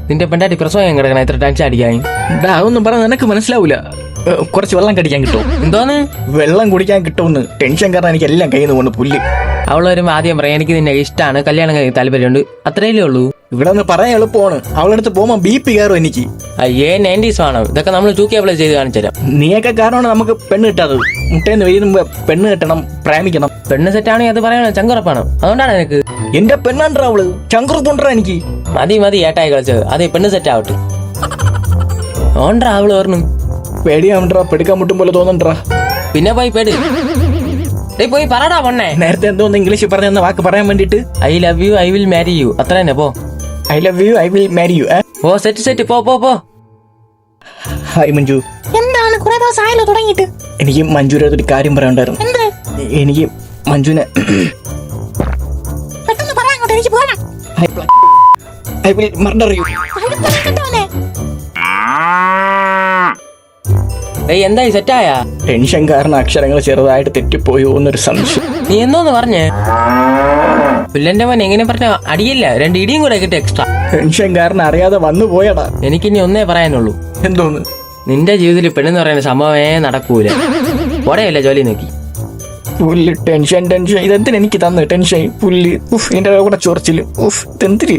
നിന്റെ പെണ്ടാട്ടി പ്രസവം കിടക്കണം ഇത്ര ടെൻഷൻ അടിക്കാൻ. അതൊന്നും പറഞ്ഞ നിനക്ക് മനസ്സിലാവൂല. കുറച്ച് വെള്ളം കടിക്കാൻ കിട്ടും. എന്തോന്ന് വെള്ളം കുടിക്കാൻ കിട്ടുമെന്ന്. ടെൻഷൻ കാരണം എനിക്ക് എല്ലാം കയ്യിൽ നിന്ന് കൊണ്ട് പുല്ല്. അവള് വരുമ്പോ ആദ്യം പറയാം എനിക്ക് നിന്നെ ഇഷ്ടമാണ്, കല്യാണം കഴിക്കാൻ താല്പര്യമുണ്ട്, അത്രയല്ലേ ഉള്ളൂ. ഇവിടെ നിന്ന് പറയാൻ എളുപ്പമാണ്. അവളടുത്ത് പോകുമ്പോ BP കയറും എനിക്ക്. അയ്യേ 90s വേണം. ഇതൊക്കെ നമ്മൾ 2K അപ്ലൈ ചെയ്ത് കാണിച്ചു തരാം. നീയൊക്കെ കാരണമാണ് നമുക്ക് പെണ്ണ് കിട്ടാത്തത്. മുട്ടേന്ന് വരുമ്പോ പെണ്ണ് കിട്ടണം, പ്രേമിക്കണം. പെണ്ണ് സെറ്റാണെങ്കിൽ അത് പറയണം, ചങ്കുറപ്പാണ്. അതുകൊണ്ടാണ് എനിക്ക് എന്റെ പെണ്ണാണ്ടാ അവള്. ചങ്കുറത്തുണ്ടാ എനിക്ക്. മതി ഏട്ടായി കളിച്ചത്. അതെ പെണ്ണ് സെറ്റ് ആവട്ടെ. ഓണ്ടാ അവള് പറഞ്ഞു പേടിയാവണ്ടാ, പെടുക്കാൻ മുട്ടും പോലെ തോന്നണ്ടാ. പിന്നെ പോയി പേടി പോയി പറടാ പൊണ്ണേ. നേരത്തെ എന്തോന്ന് ഇംഗ്ലീഷിൽ പറഞ്ഞ വാക്ക് പറയാൻ വേണ്ടിട്ട് I love you, I will marry you, അത്ര തന്നെ. പോ. I love you, I will marry you. Oh set പോ. ഹായ് മഞ്ജു. എന്താണ് കുറെ ദിവസം ആയല്ലോ തുടങ്ങിയിട്ട്? എനിക്ക് മഞ്ജുവിന്റെ ഒരു കാര്യം പറയാനുണ്ടായിരുന്നു. എന്ത്? എനിക്ക് മഞ്ജുവിനെ പെട്ടെന്ന് പറയാൻ അങ്ങോട്ട്, എനിക്ക് പോണം. I will murder you. എന്തായി സെറ്റായാ? ടെൻഷൻ കാരണം അക്ഷരങ്ങൾ ചെറുതായിട്ട് തെറ്റിപ്പോയോ എന്നൊരു സംശയം. നീ എന്തോന്ന് പറഞ്ഞേ? പുല്ലന്റെ മോൻ എങ്ങനെ പറഞ്ഞ അടിയില്ല, 2 ഇടിയും കൂടെ കിട്ടും എക്സ്ട്രാ. ടെൻഷൻ കാരണം അറിയാതെ വന്നു പോയടാ. എനിക്കിനി ഒന്നേ പറയാനുള്ളൂ. എന്തോന്ന്? നിന്റെ ജീവിതത്തിൽ പെണ്ണെന്ന് പറയുന്ന സംഭവമേ നടക്കൂല. പോടെയല്ലേ ജോലി നോക്കി. പുല്ല് ടെൻഷൻ. ഇതെന്തിനാ എനിക്ക് തന്നു ടെൻഷൻ? പുല്ല്. എന്റെ കൂടെ ചൊറിച്ചില്. ഇതെന്തിരി?